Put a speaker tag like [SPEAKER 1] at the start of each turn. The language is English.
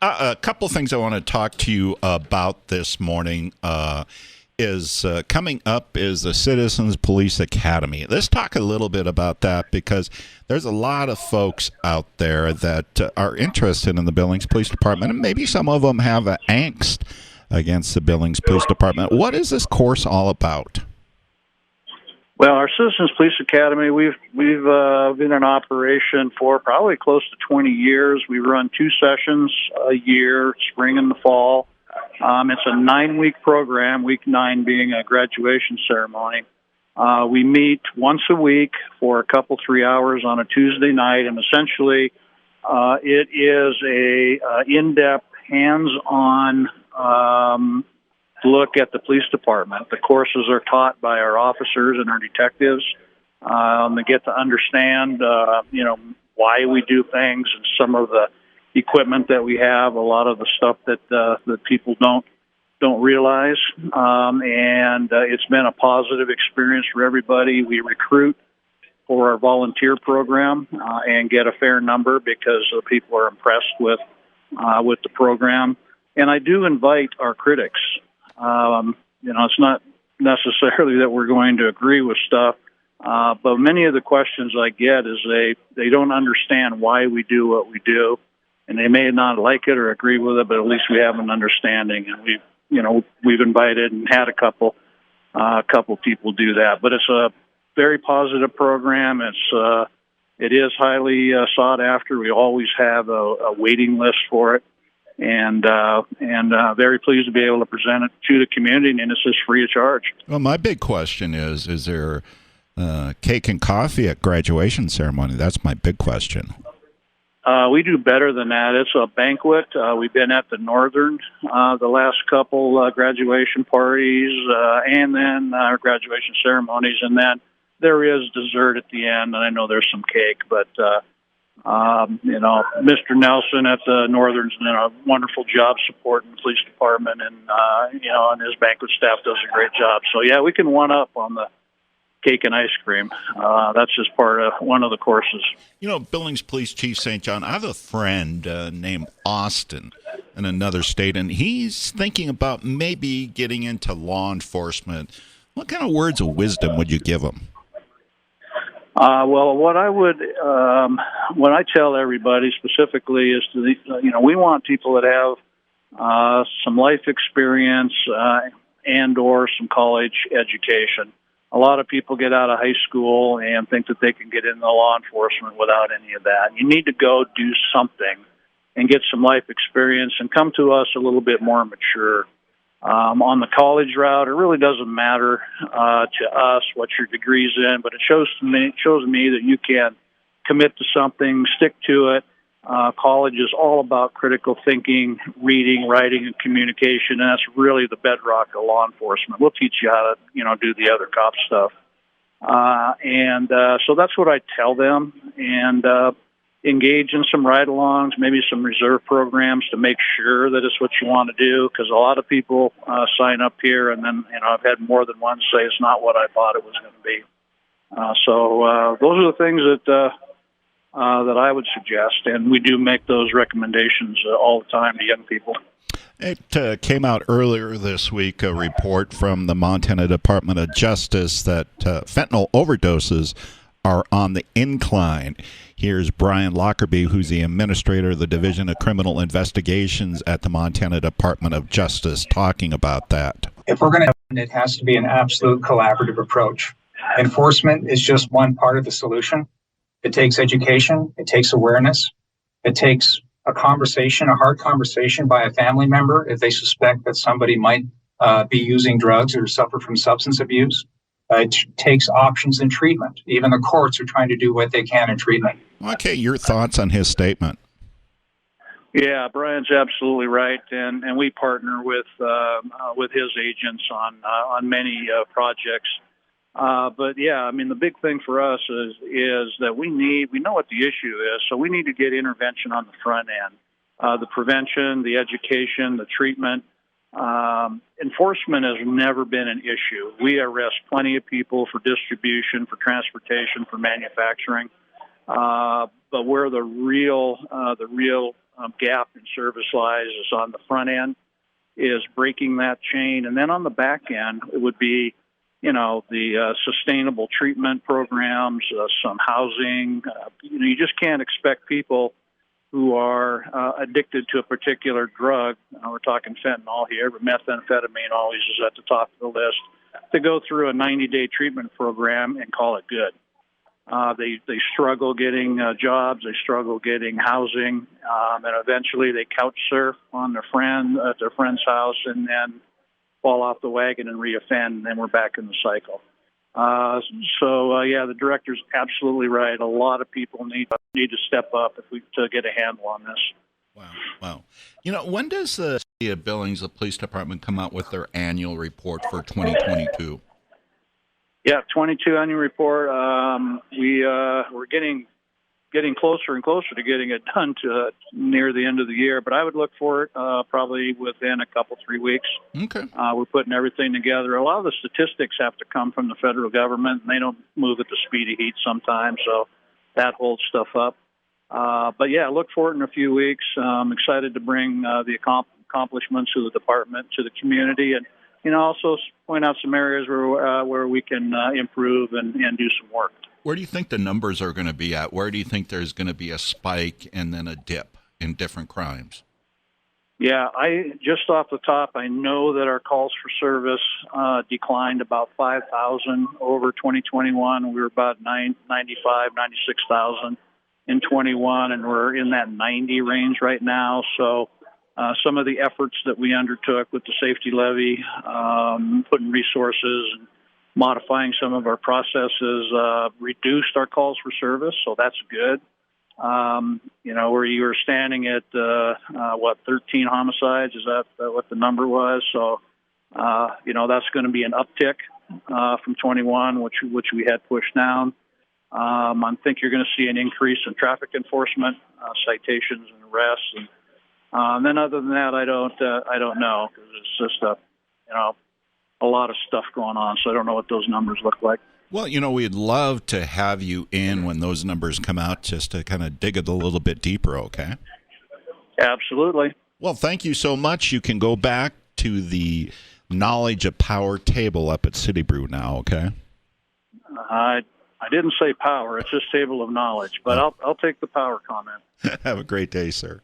[SPEAKER 1] A couple things I want to talk to you about this morning is coming up is the Citizens Police Academy. Let's talk a little bit about that because there's a lot of folks out there that are interested in the Billings Police Department, and maybe some of them have an angst against the Billings Police Department. What is this course all about?
[SPEAKER 2] Well, our Citizens Police Academy, we've been in operation for probably close to 20 years. We run 2 sessions a year, spring and the fall. It's a 9-week program, week 9 being a graduation ceremony. We meet once a week for a couple, 3 hours on a Tuesday night, and essentially it is a in-depth, hands-on look at the police department. The courses are taught by our officers and our detectives. They get to understand, why we do things and some of the equipment that we have, a lot of the stuff that people don't realize. And it's been a positive experience for everybody. We recruit for our volunteer program and get a fair number because people are impressed with the program. And I do invite our critics. It's not necessarily that we're going to agree with stuff, but many of the questions I get is they don't understand why we do what we do, and they may not like it or agree with it, but at least we have an understanding, and we've invited and had a couple people do that. But it's a very positive program. It is highly sought after. We always have a waiting list for it. And very pleased to be able to present it to the community, and it's just free of charge.
[SPEAKER 1] Well, my big question is there cake and coffee at graduation ceremony? That's my big question.
[SPEAKER 2] We do better than that. It's a banquet. We've been at the Northern the last couple graduation parties and then our graduation ceremonies, and then there is dessert at the end, and I know there's some cake, but Mr. Nelson at the Northern's done a wonderful job supporting the police department, and his banquet staff does a great job. So, yeah, we can one up on the cake and ice cream. That's just part of one of the courses.
[SPEAKER 1] Billings Police Chief St. John, I have a friend named Austin in another state, and he's thinking about maybe getting into law enforcement. What kind of words of wisdom would you give him?
[SPEAKER 2] Well, what I tell everybody specifically is we want people that have some life experience and or some college education. A lot of people get out of high school and think that they can get into law enforcement without any of that. You need to go do something and get some life experience and come to us a little bit more mature. On the college route, it really doesn't matter to us what your degree's in, but it shows me that you can commit to something, stick to it. College is all about critical thinking, reading, writing, and communication, and that's really the bedrock of law enforcement. We'll teach you how to, do the other cop stuff. So that's what I tell them, and engage in some ride-alongs, maybe some reserve programs to make sure that it's what you want to do, because a lot of people sign up here, and then I've had more than one say it's not what I thought it was going to be. So those are the things that I would suggest, and we do make those recommendations all the time to young people.
[SPEAKER 1] It came out earlier this week, a report from the Montana Department of Justice that fentanyl overdoses are on the incline. Here's Brian Lockerbie, who's the administrator of the Division of Criminal Investigations at the Montana Department of Justice, talking about that.
[SPEAKER 3] If we're going to, it has to be an absolute collaborative approach. Enforcement is just one part of the solution. It takes education. It takes awareness. It takes a hard conversation by a family member if they suspect that somebody might be using drugs or suffer from substance abuse. It takes options in treatment. Even the courts are trying to do what they can in treatment.
[SPEAKER 1] Okay, your thoughts on his statement?
[SPEAKER 2] Yeah, Brian's absolutely right, and we partner with his agents on many projects. But yeah, the big thing for us is that we know what the issue is, so we need to get intervention on the front end, the prevention, the education, the treatment. Enforcement has never been an issue. We arrest plenty of people for distribution, for transportation, for manufacturing. But where the real gap in service lives is on the front end, is breaking that chain. And then on the back end, it would be, the sustainable treatment programs, some housing. You just can't expect people who are addicted to a particular drug. We're talking fentanyl here, but methamphetamine always is at the top of the list, to go through a 90-day treatment program and call it good. They struggle getting jobs, they struggle getting housing, and eventually they couch surf on their friend's house, and then fall off the wagon and reoffend, and then we're back in the cycle. The director's absolutely right. A lot of people need to step up to get a handle on this.
[SPEAKER 1] Wow. When does the city of Billings, the police department, come out with their annual report for 2022?
[SPEAKER 2] Yeah, 22 annual report. We're getting closer and closer to getting it done to near the end of the year, but I would look for it probably within a couple, 3 weeks.
[SPEAKER 1] Okay.
[SPEAKER 2] We're putting everything together. A lot of the statistics have to come from the federal government, and they don't move at the speed of heat sometimes, so that holds stuff up. Look for it in a few weeks. I'm excited to bring the accomplishments of the department to the community, and also point out some areas where we can improve and do some work.
[SPEAKER 1] Where do you think the numbers are going to be at? Where do you think there's going to be a spike and then a dip in different crimes?
[SPEAKER 2] Yeah, just off the top, I know that our calls for service declined about 5,000 over 2021. We were about 96,000 in 21, and we're in that 90 range right now. So some of the efforts that we undertook with the safety levy, putting resources and modifying some of our processes, reduced our calls for service, so that's good. Where you were standing at 13 homicides, is that what the number was? So, that's going to be an uptick from 21, which we had pushed down. I think you're going to see an increase in traffic enforcement, citations and arrests, and then other than that, I don't know, because it's just a lot of stuff going on, so I don't know what those numbers look like.
[SPEAKER 1] Well, we'd love to have you in when those numbers come out, just to kind of dig it a little bit deeper, okay?
[SPEAKER 2] Absolutely.
[SPEAKER 1] Well, thank you so much. You can go back to the Knowledge of Power table up at City Brew now, okay?
[SPEAKER 2] I didn't say power. It's just table of knowledge, but I'll take the power comment.
[SPEAKER 1] Have a great day, sir.